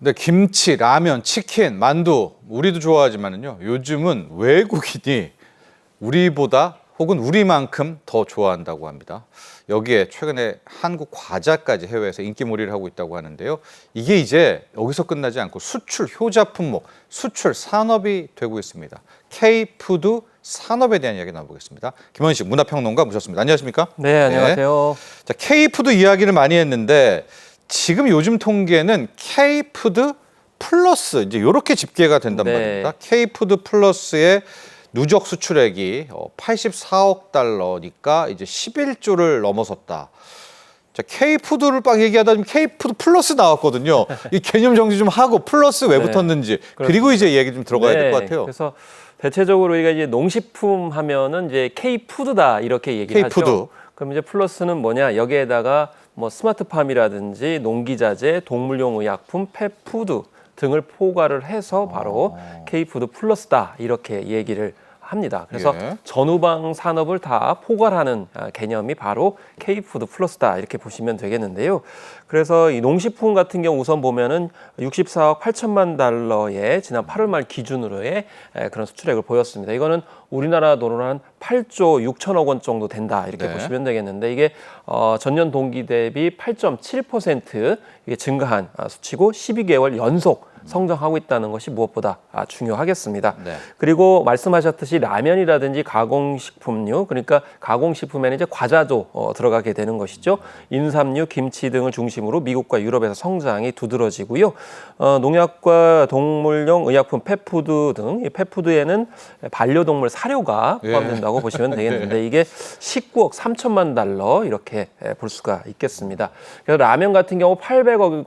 근데 김치, 라면, 치킨, 만두 우리도 좋아하지만은요. 요즘은 외국인이 우리보다 혹은 우리만큼 더 좋아한다고 합니다. 여기에 최근에 한국 과자까지 해외에서 인기몰이를 하고 있다고 하는데요. 이게 이제 여기서 끝나지 않고 수출 효자 품목, 수출 산업이 되고 있습니다. K푸드 산업에 대한 이야기 나눠보겠습니다. 김원식 문화평론가 모셨습니다. 안녕하십니까? 네, 안녕하세요. 자, K푸드 이야기를 많이 했는데 지금 요즘 통계는 K푸드 플러스 이제 이렇게 집계가 된단 네. 말입니다. K푸드 플러스의 누적 수출액이 84억 달러니까 이제 11조를 넘어섰다. 자, K푸드를 막 얘기하다 보면 K푸드 플러스 나왔거든요. 이 개념 정리 좀 하고 플러스 왜 네, 붙었는지 그리고 이제 얘기 좀 들어가야 될 것 같아요. 그래서 대체적으로 우리가 이제 농식품 하면은 이제 K푸드다 이렇게 얘기를 K푸드. 하죠. 그럼 이제 플러스는 뭐냐? 여기에다가 뭐 스마트팜이라든지 농기자재, 동물용 의약품, 펫푸드 등을 포괄을 해서 바로 K푸드 플러스다 이렇게 얘기를 합니다. 그래서 예. 전후방 산업을 다 포괄하는 개념이 바로 K푸드 플러스다 이렇게 보시면 되겠는데요. 그래서 이 농식품 같은 경우 우선 보면은 64억 8천만 달러의 지난 8월 말 기준으로의 그런 수출액을 보였습니다. 이거는 우리나라 돈으로 한 8조 6천억 원 정도 된다 이렇게 네. 보시면 되겠는데 이게 전년 동기 대비 8.7% 이게 증가한 수치고 12개월 연속 성장하고 있다는 것이 무엇보다 중요하겠습니다. 네. 그리고 말씀하셨듯이 라면이라든지 가공식품류, 그러니까 가공식품에는 이제 과자도 들어가게 되는 것이죠. 인삼류, 김치 등을 중심으로 미국과 유럽에서 성장이 두드러지고요. 농약과 동물용 의약품, 펫푸드 등 이 펫푸드에는 반려동물 사료가 포함된다고 보시면 되겠는데 이게 19억 3천만 달러 이렇게 볼 수가 있겠습니다. 그래서 라면 같은 경우 800억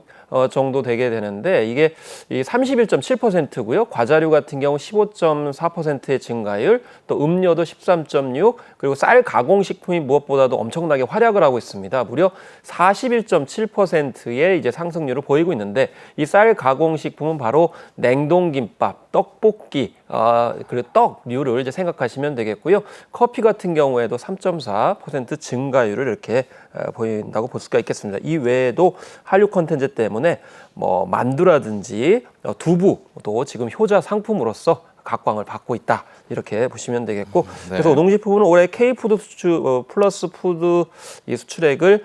정도 되게 되는데 이게 31.7%고요. 과자류 같은 경우 15.4%의 증가율, 또 음료도 13.6, 그리고 쌀 가공식품이 무엇보다도 엄청나게 활약을 하고 있습니다. 무려 41.7%의 이제 상승률을 보이고 있는데 이 쌀 가공식품은 바로 냉동김밥, 떡볶이, 그리고 떡류를 이제 생각하시면 되겠고요. 커피 같은 경우에도 3.4% 증가율을 이렇게 보인다고 볼 수가 있겠습니다. 이 외에도 한류 콘텐츠 때문에 뭐 만두라든지 두부도 지금 효자 상품으로서 각광을 받고 있다 이렇게 보시면 되겠고 네. 그래서 농식품은 올해 K푸드 플러스 푸드 이 수출액을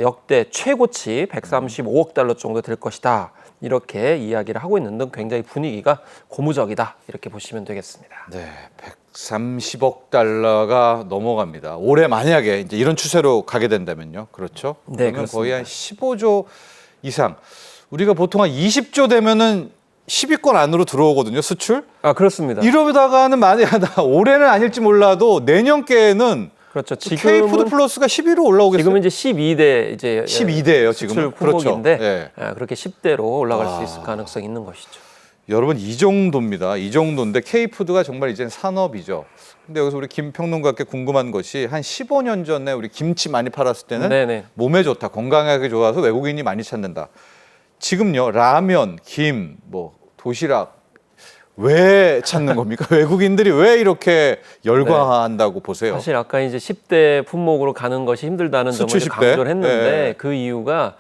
역대 최고치 135억 달러 정도 될 것이다 이렇게 이야기를 하고 있는 등 굉장히 분위기가 고무적이다 이렇게 보시면 되겠습니다. 네, 130억 달러가 넘어갑니다. 올해 만약에 이제 이런 추세로 가게 된다면요, 그렇죠? 네, 그러면 그렇습니다. 거의 한 15조 이상. 우리가 보통 한 20조 되면은 10위권 안으로 들어오거든요, 수출. 그렇습니다. 이러다가는 만약에 올해는 아닐지 몰라도 내년께는 그렇죠. K푸드 플러스가 10위로 올라오겠어요. 지금은 이제 12대 이제 12대예요, 수출 지금. 품목인데 그렇죠. 그렇게 10대로 올라갈 수 있을 가능성이 있는 것이죠. 여러분 이 정도입니다. 이 정도인데 K푸드가 정말 이제 산업이죠. 근데 여기서 우리 김 평론가께 궁금한 것이 한 15년 전에 우리 김치 많이 팔았을 때는 네네. 몸에 좋다, 건강하게 좋아서 외국인이 많이 찾는다. 지금요 라면, 김, 뭐 도시락 왜 찾는 겁니까? 외국인들이 왜 이렇게 열광한다고 보세요? 사실 아까 이제 10대 품목으로 가는 것이 힘들다는 점을 수출 이제 10대? 강조를 했는데 네. 그 이유가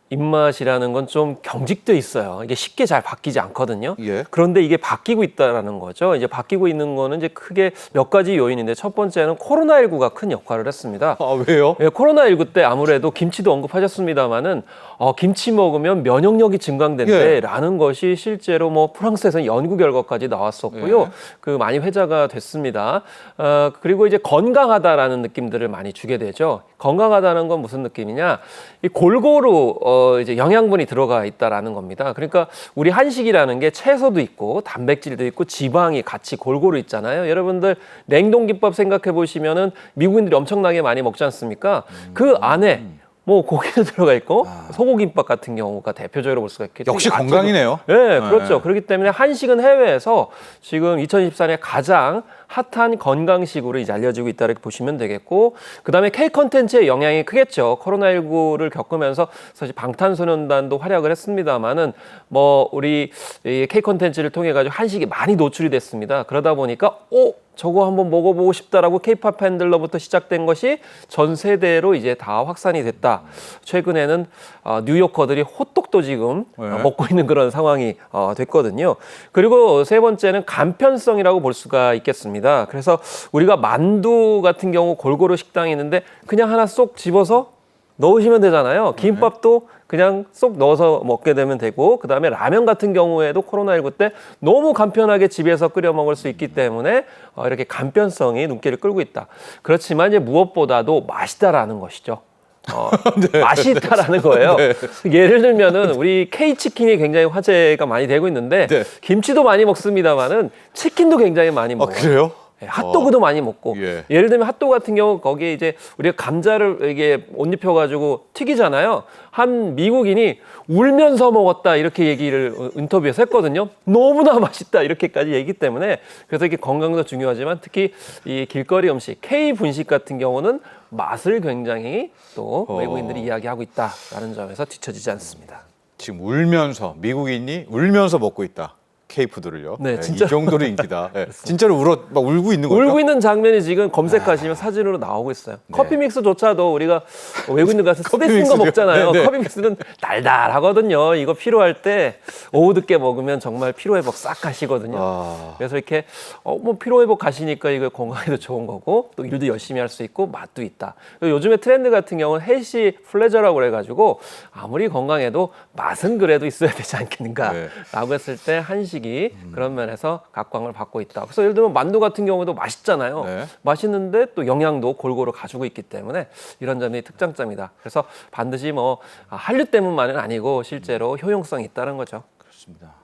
입맛이라는 건 좀 경직돼 있어요. 이게 쉽게 잘 바뀌지 않거든요. 예. 그런데 이게 바뀌고 있다라는 거죠. 이제 바뀌고 있는 거는 이제 크게 몇 가지 요인인데 첫 번째는 코로나19가 큰 역할을 했습니다. 아 왜요? 예, 코로나19 때 아무래도 김치도 언급하셨습니다마는 김치 먹으면 면역력이 증강된대라는 것이 실제로 뭐 프랑스에서 연구 결과까지 나왔었고요. 예. 그 많이 회자가 됐습니다. 그리고 이제 건강하다라는 느낌들을 많이 주게 되죠. 건강하다는 건 무슨 느낌이냐? 이 골고루 이제 영양분이 들어가 있다라는 겁니다. 그러니까 우리 한식이라는 게 채소도 있고 단백질도 있고 지방이 같이 골고루 있잖아요. 여러분들 냉동김밥 생각해 보시면은 미국인들이 엄청나게 많이 먹지 않습니까? 그 안에 뭐 고기도 들어가 있고 소고기김밥 같은 경우가 대표적으로 볼 수가 있겠죠. 역시 건강이네요. 네, 그렇죠. 그렇기 때문에 한식은 해외에서 지금 2024년에 가장 핫한 건강식으로 이제 알려지고 있다 이렇게 보시면 되겠고 그다음에 K 컨텐츠의 영향이 크겠죠. 코로나19를 겪으면서 사실 방탄소년단도 활약을 했습니다마는 뭐 우리 K 컨텐츠를 통해 가지고 한식이 많이 노출이 됐습니다. 그러다 보니까 저거 한번 먹어보고 싶다라고 케이팝 팬들로부터 시작된 것이 전 세대로 이제 다 확산이 됐다. 최근에는 뉴요커들이 호떡도 지금 먹고 있는 그런 상황이 됐거든요. 그리고 세 번째는 간편성이라고 볼 수가 있겠습니다. 그래서 우리가 만두 같은 경우 골고루 식당이 있는데 그냥 하나 쏙 집어서 넣으시면 되잖아요. 김밥도 그냥 쏙 넣어서 먹게 되면 되고, 그다음에 라면 같은 경우에도 코로나19 때 너무 간편하게 집에서 끓여 먹을 수 있기 때문에 이렇게 간편성이 눈길을 끌고 있다. 그렇지만 이제 무엇보다도 맛있다라는 것이죠. 네. 맛있다라는 거예요. 네. 예를 들면은 우리 K치킨이 굉장히 화제가 많이 되고 있는데 네. 김치도 많이 먹습니다만은 치킨도 굉장히 많이 먹어요. 그래요? 핫도그도 많이 먹고 예를 들면 핫도그 같은 경우 거기에 이제 우리가 감자를 이게 옷 입혀가지고 튀기잖아요. 한 미국인이 울면서 먹었다 이렇게 얘기를 인터뷰에서 했거든요. 너무나 맛있다 이렇게까지 얘기 때문에 그래서 이게 건강도 중요하지만 특히 이 길거리 음식 K 분식 같은 경우는 맛을 굉장히 또 외국인들이 이야기하고 있다라는 점에서 뒤처지지 않습니다. 지금 울면서 미국인이 울면서 먹고 있다. K푸드를요. 네, 진짜 이 정도로 인기다. 네. 진짜로 막 울고 있는 거죠? 울고 있는 장면이 지금 검색하시면 사진으로 나오고 있어요. 네. 커피 믹스조차도 우리가 외국인들 가서 커피 스낵 거 믹스죠. 먹잖아요. 네, 네. 커피 믹스는 달달하거든요. 이거 필요할 때 오후 늦게 먹으면 정말 피로회복 싹 가시거든요. 그래서 이렇게 뭐 피로회복 가시니까 이거 건강에도 좋은 거고 또 일도 열심히 할 수 있고 맛도 있다. 요즘에 트렌드 같은 경우는 헬시 플레저라고 그래가지고 아무리 건강해도 맛은 그래도 있어야 되지 않겠는가라고 했을 때 한식이 그런 면에서 각광을 받고 있다. 그래서 예를 들면 만두 같은 경우도 맛있잖아요. 네. 맛있는데 또 영양도 골고루 가지고 있기 때문에 이런 점이 특장점이다. 그래서 반드시 뭐 한류 때문만은 아니고 실제로 효용성이 있다는 거죠. 그렇습니다.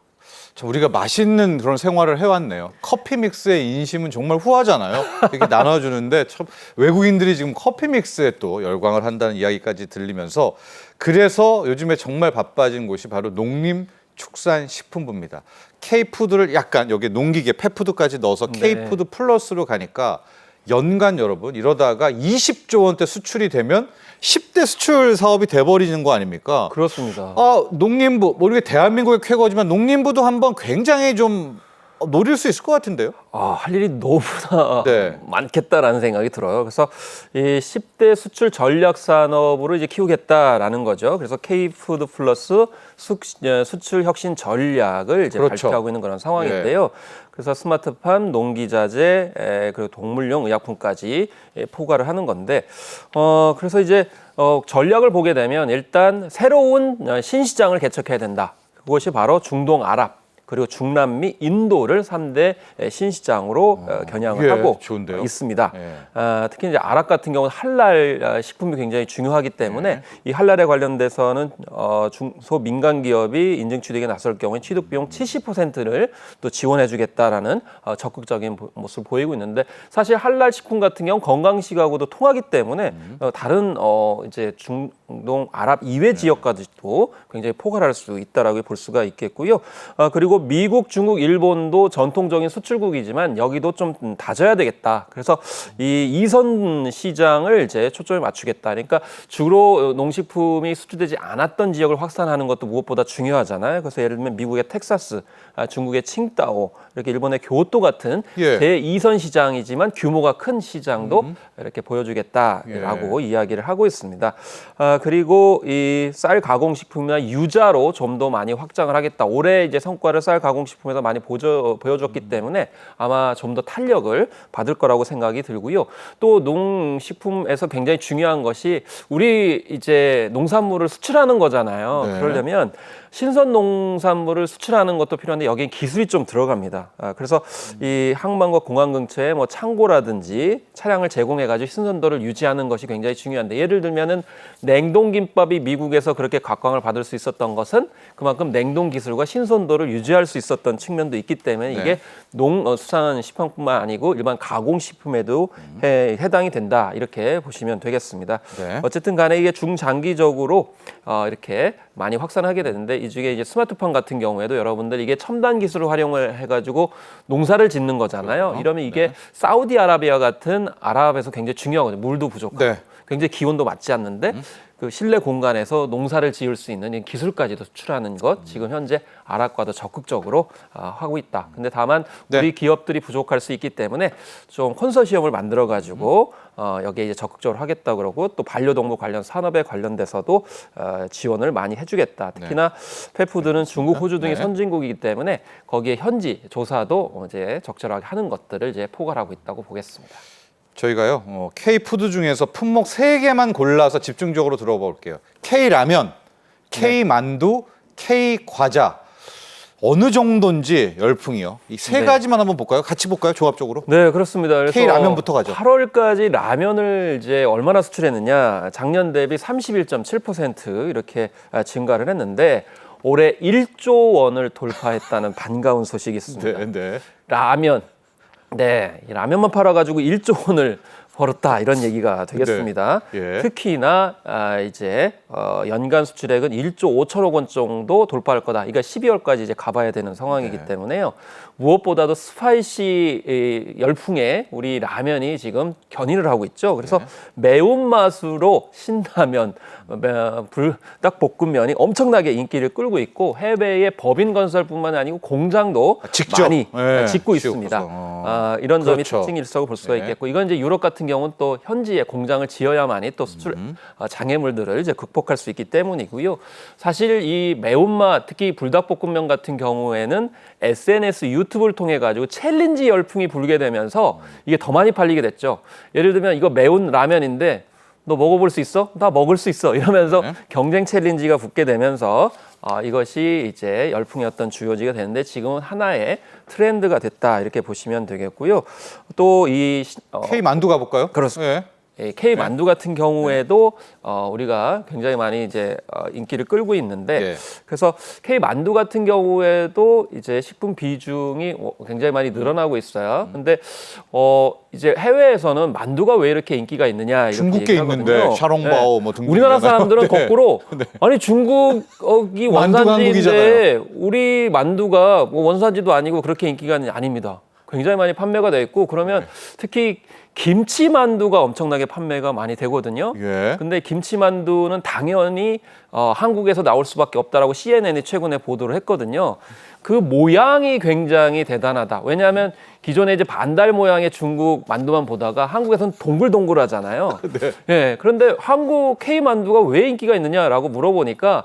자, 우리가 맛있는 그런 생활을 해왔네요. 커피 믹스의 인심은 정말 후하잖아요. 이렇게 나눠주는데 참 외국인들이 지금 커피 믹스에 또 열광을 한다는 이야기까지 들리면서 그래서 요즘에 정말 바빠진 곳이 바로 농림축산식품부입니다. K푸드를 약간 여기 농기계, 펫푸드까지 넣어서 K푸드 플러스로 가니까 연간 여러분 이러다가 20조 원대 수출이 되면 10대 수출 사업이 돼버리는 거 아닙니까? 그렇습니다. 농림부, 뭐 이게 대한민국의 쾌거지만 농림부도 한번 굉장히 좀 노릴 수 있을 것 같은데요? 할 일이 너무나 네. 많겠다라는 생각이 들어요. 그래서 이 10대 수출 전략 산업으로 이제 키우겠다라는 거죠. 그래서 K푸드 플러스 수출 혁신 전략을 이제 그렇죠. 발표하고 있는 그런 상황인데요. 그래서 스마트팜, 농기자재, 그리고 동물용 의약품까지 포괄을 하는 건데, 그래서 이제 전략을 보게 되면 일단 새로운 신시장을 개척해야 된다. 그것이 바로 중동 아랍. 그리고 중남미, 인도를 3대 신시장으로 겨냥을 하고 좋은데요? 있습니다. 특히 이제 아랍 같은 경우는 할랄 식품이 굉장히 중요하기 때문에 이 할랄에 관련돼서는 중소 민간 기업이 인증 취득에 나설 경우에 취득 비용 70%를 또 지원해주겠다라는 적극적인 모습을 보이고 있는데 사실 할랄 식품 같은 경우 건강식하고도 통하기 때문에 다른 이제 중동 아랍 이외 지역까지도 굉장히 포괄할 수 있다라고 볼 수가 있겠고요. 그리고 미국, 중국, 일본도 전통적인 수출국이지만 여기도 좀 다져야 되겠다. 그래서 이 이선 시장을 이제 초점을 맞추겠다. 그러니까 주로 농식품이 수출되지 않았던 지역을 확산하는 것도 무엇보다 중요하잖아요. 그래서 예를 들면 미국의 텍사스, 중국의 칭다오, 이렇게 일본의 교토 같은 제2선 시장이지만 규모가 큰 시장도 이렇게 보여주겠다라고 이야기를 하고 있습니다. 그리고 이 쌀 가공식품이나 유자로 좀 더 많이 확장을 하겠다. 올해 이제 성과를 쌀 가공식품에서 많이 보여줬기 때문에 아마 좀 더 탄력을 받을 거라고 생각이 들고요. 또 농식품에서 굉장히 중요한 것이 우리 이제 농산물을 수출하는 거잖아요. 그러려면 신선 농산물을 수출하는 것도 필요한데 여기에 기술이 좀 들어갑니다. 그래서 이 항만과 공항 근처에 뭐 창고라든지 차량을 제공해가지고 신선도를 유지하는 것이 굉장히 중요한데 예를 들면은 냉동김밥이 미국에서 그렇게 각광을 받을 수 있었던 것은 그만큼 냉동 기술과 신선도를 유지할 수 있었던 측면도 있기 때문에 이게 농수산식품뿐만 아니고 일반 가공식품에도 해당이 된다 이렇게 보시면 되겠습니다. 어쨌든 간에 이게 중장기적으로 이렇게 많이 확산하게 되는데 이 중에 이제 스마트팜 같은 경우에도 여러분들 이게 첨단 기술을 활용을 해가지고 농사를 짓는 거잖아요. 이러면 이게 사우디아라비아 같은 아랍에서 굉장히 중요하거든요. 물도 부족하고 굉장히 기온도 맞지 않는데 그 실내 공간에서 농사를 지을 수 있는 이 기술까지도 수출하는 것 지금 현재 아랍과도 적극적으로 하고 있다. 근데 다만 우리 기업들이 부족할 수 있기 때문에 좀 컨소시엄을 만들어 가지고 여기에 이제 적극적으로 하겠다 그러고 또 반려동물 관련 산업에 관련돼서도 지원을 많이 해주겠다. 특히나 페푸드는 중국, 호주 등이 선진국이기 때문에 거기에 현지 조사도 이제 적절하게 하는 것들을 이제 포괄하고 있다고 보겠습니다. 저희가요 K푸드 중에서 품목 3개만 골라서 집중적으로 들어볼게요. K라면, K만두, K과자. 어느 정도인지 열풍이요. 이 세 가지만 한번 볼까요? 같이 볼까요? 조합적으로. 네, 그렇습니다. 그래서 K라면부터 가죠. 8월까지 라면을 이제 얼마나 수출했느냐? 작년 대비 31.7% 이렇게 증가를 했는데 올해 1조 원을 돌파했다는 반가운 소식이 있습니다. 네. 라면. 네, 이 라면만 팔아가지고 1조 원을 벌었다 이런 얘기가 되겠습니다. 예. 특히나 이제 연간 수출액은 1조 5천억 원 정도 돌파할 거다. 이거 12월까지 이제 가봐야 되는 상황이기 때문에요. 무엇보다도 스파이시 열풍에 우리 라면이 지금 견인을 하고 있죠. 그래서 매운맛으로 신라면, 불닭볶음면이 엄청나게 인기를 끌고 있고 해외의 법인 건설뿐만 아니고 공장도 직접 많이 짓고 있습니다. 이런 점이 그렇죠. 특징일수록 볼 수가 있겠고 이건 이제 유럽 같은 경우는 또 현지에 공장을 지어야만이 또 수출 장애물들을 이제 극복할 수 있기 때문이고요. 사실 이 매운맛 특히 불닭볶음면 같은 경우에는 SNS 유튜브를 통해 가지고 챌린지 열풍이 불게 되면서 이게 더 많이 팔리게 됐죠. 예를 들면 이거 매운 라면인데 너 먹어볼 수 있어? 나 먹을 수 있어. 이러면서 경쟁 챌린지가 붙게 되면서 이것이 이제 열풍이었던 주요지가 되는데 지금은 하나의 트렌드가 됐다 이렇게 보시면 되겠고요. 또 이 K만두 가볼까요? 그렇습니다. K 만두 같은 경우에도 우리가 굉장히 많이 이제 인기를 끌고 있는데 그래서 K 만두 같은 경우에도 이제 식품 비중이 굉장히 많이 늘어나고 있어요. 근데 이제 해외에서는 만두가 왜 이렇게 인기가 있느냐 이렇게 중국계 있는데 샤롱바오 뭐 등등 우리나라 사람들은 거꾸로 아니 중국이 원산지인데 우리 만두가 뭐 원산지도 아니고 그렇게 인기가 아닙니다. 굉장히 많이 판매가 돼 있고 그러면 특히 김치 만두가 엄청나게 판매가 많이 되거든요. 근데 김치 만두는 당연히 한국에서 나올 수밖에 없다라고 CNN이 최근에 보도를 했거든요. 그 모양이 굉장히 대단하다. 왜냐하면 기존에 이제 반달 모양의 중국 만두만 보다가 한국에서는 동글동글하잖아요. 그런데 한국 K 만두가 왜 인기가 있느냐라고 물어보니까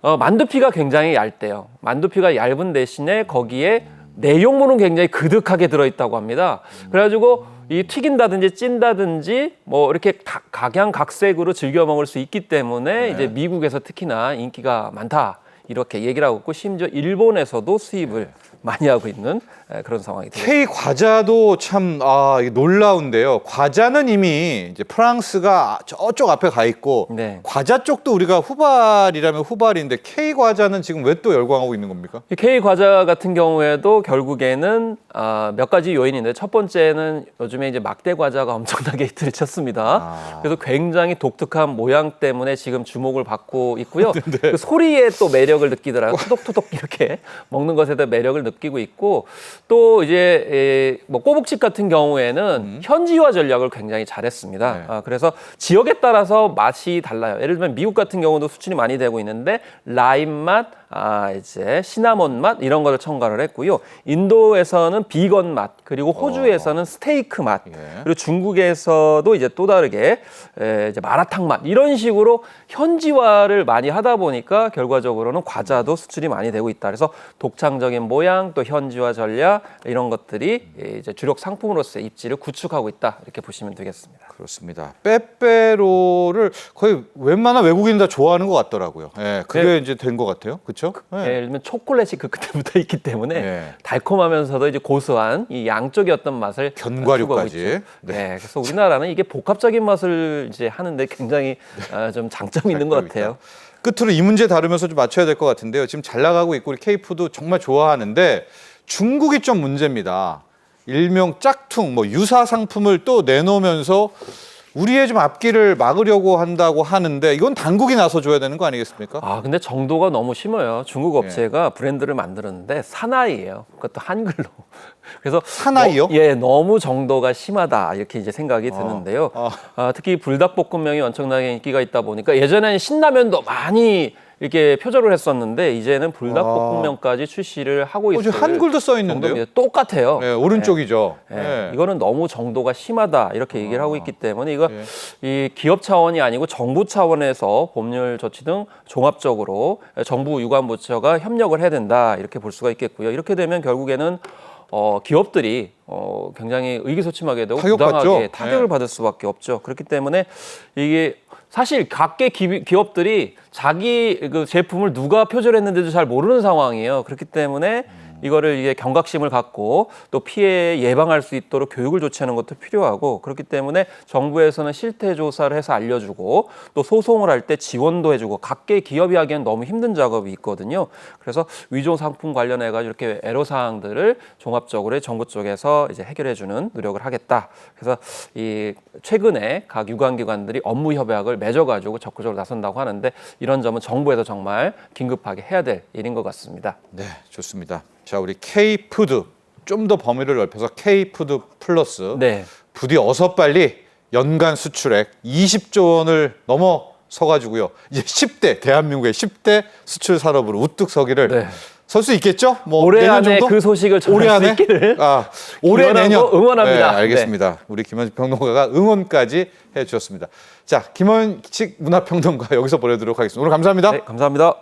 만두피가 굉장히 얇대요. 만두피가 얇은 대신에 거기에 내용물은 굉장히 그득하게 들어있다고 합니다. 그래가지고 이 튀긴다든지 찐다든지 뭐 이렇게 각양각색으로 즐겨 먹을 수 있기 때문에 이제 미국에서 특히나 인기가 많다 이렇게 얘기를 하고 있고 심지어 일본에서도 수입을 많이 하고 있는 그런 상황이 되겠습니다. K 과자도 참 이게 놀라운데요. 과자는 이미 이제 프랑스가 저쪽 앞에 가 있고 과자 쪽도 우리가 후발이라면 후발인데 K 과자는 지금 왜 또 열광하고 있는 겁니까? K 과자 같은 경우에도 결국에는 몇 가지 요인인데 첫 번째는 요즘에 이제 막대 과자가 엄청나게 히트를 쳤습니다. 그래서 굉장히 독특한 모양 때문에 지금 주목을 받고 있고요. 그 소리에 또 매력을 느끼더라고요. 토독토독 이렇게 먹는 것에 대한 매력을 느끼고 있고 또 이제 뭐 꼬북칩 같은 경우에는 현지화 전략을 굉장히 잘했습니다. 그래서 지역에 따라서 맛이 달라요. 예를 들면 미국 같은 경우도 수출이 많이 되고 있는데 라임 맛, 이제 시나몬 맛 이런 거를 첨가를 했고요. 인도에서는 비건 맛, 그리고 호주에서는 스테이크 맛, 그리고 중국에서도 이제 또 다르게 이제 마라탕 맛 이런 식으로 현지화를 많이 하다 보니까 결과적으로는 과자도 수출이 많이 되고 있다. 그래서 독창적인 모양 또 현지화 전략 이런 것들이 이제 주력 상품으로서의 입지를 구축하고 있다 이렇게 보시면 되겠습니다. 그렇습니다. 빼빼로를 거의 웬만한 외국인 다 좋아하는 것 같더라고요. 그게 이제 된 것 같아요. 그렇죠? 예를 들면 초콜릿이 그 끝에 붙어 있기 때문에 달콤하면서도 이제 고소한 이 양쪽의 어떤 맛을 견과류까지. 그래서 우리나라는 이게 복합적인 맛을 이제 하는데 굉장히 좀 장점이 있는 것 같아요. 끝으로 이 문제 다루면서 좀 맞춰야 될 것 같은데요. 지금 잘 나가고 있고 우리 K푸드 정말 좋아하는데 중국이 좀 문제입니다. 일명 짝퉁, 뭐 유사 상품을 또 내놓으면서 우리의 좀 앞길을 막으려고 한다고 하는데 이건 당국이 나서줘야 되는 거 아니겠습니까? 아, 근데 정도가 너무 심해요. 중국 업체가 브랜드를 만들었는데 사나이예요. 그것도 한글로. 그래서 사나이요? 예, 너무 정도가 심하다 이렇게 이제 생각이 드는데요. 특히 불닭볶음면이 엄청나게 인기가 있다 보니까 예전에는 신라면도 많이 이렇게 표절을 했었는데 이제는 불닭볶음면까지 출시를 하고 있어요. 지금 한글도 써 있는데요? 똑같아요. 네, 오른쪽이죠. 예, 네. 이거는 너무 정도가 심하다 이렇게 얘기를 하고 있기 때문에 이거 이 기업 차원이 아니고 정부 차원에서 법률 조치 등 종합적으로 정부 유관부처가 협력을 해야 된다 이렇게 볼 수가 있겠고요. 이렇게 되면 결국에는 기업들이 굉장히 의기소침하게 되고 타격받죠? 부당하게 타격을 네. 받을 수밖에 없죠. 그렇기 때문에 이게 사실 각계 기업들이 자기 그 제품을 누가 표절했는지도 잘 모르는 상황이에요. 그렇기 때문에 이거를 이게 경각심을 갖고 또 피해 예방할 수 있도록 교육을 조치하는 것도 필요하고 그렇기 때문에 정부에서는 실태 조사를 해서 알려주고 또 소송을 할 때 지원도 해주고 각계 기업이 하기엔 너무 힘든 작업이 있거든요. 그래서 위조 상품 관련해 가지고 이렇게 애로 사항들을 종합적으로 정부 쪽에서 이제 해결해주는 노력을 하겠다. 그래서 이 최근에 각 유관기관들이 업무 협약을 맺어가지고 적극적으로 나선다고 하는데 이런 점은 정부에서 정말 긴급하게 해야 될 일인 것 같습니다. 네, 좋습니다. 자, 우리 K푸드 좀 더 범위를 넓혀서 K푸드 플러스 네. 부디 어서 빨리 연간 수출액 20조 원을 넘어서 가지고요. 이제 10대 대한민국의 10대 수출 산업으로 우뚝 서기를 네. 설 수 있겠죠? 뭐 올해 내년 안에 정도? 그 소식을 올해 전할 수 안에? 있기를 올해 기원하고 내년 응원합니다. 네, 알겠습니다. 우리 김원식 평론가가 응원까지 해주셨습니다. 자, 김원식 문화평론가 여기서 보내드리도록 하겠습니다. 오늘 감사합니다. 네, 감사합니다.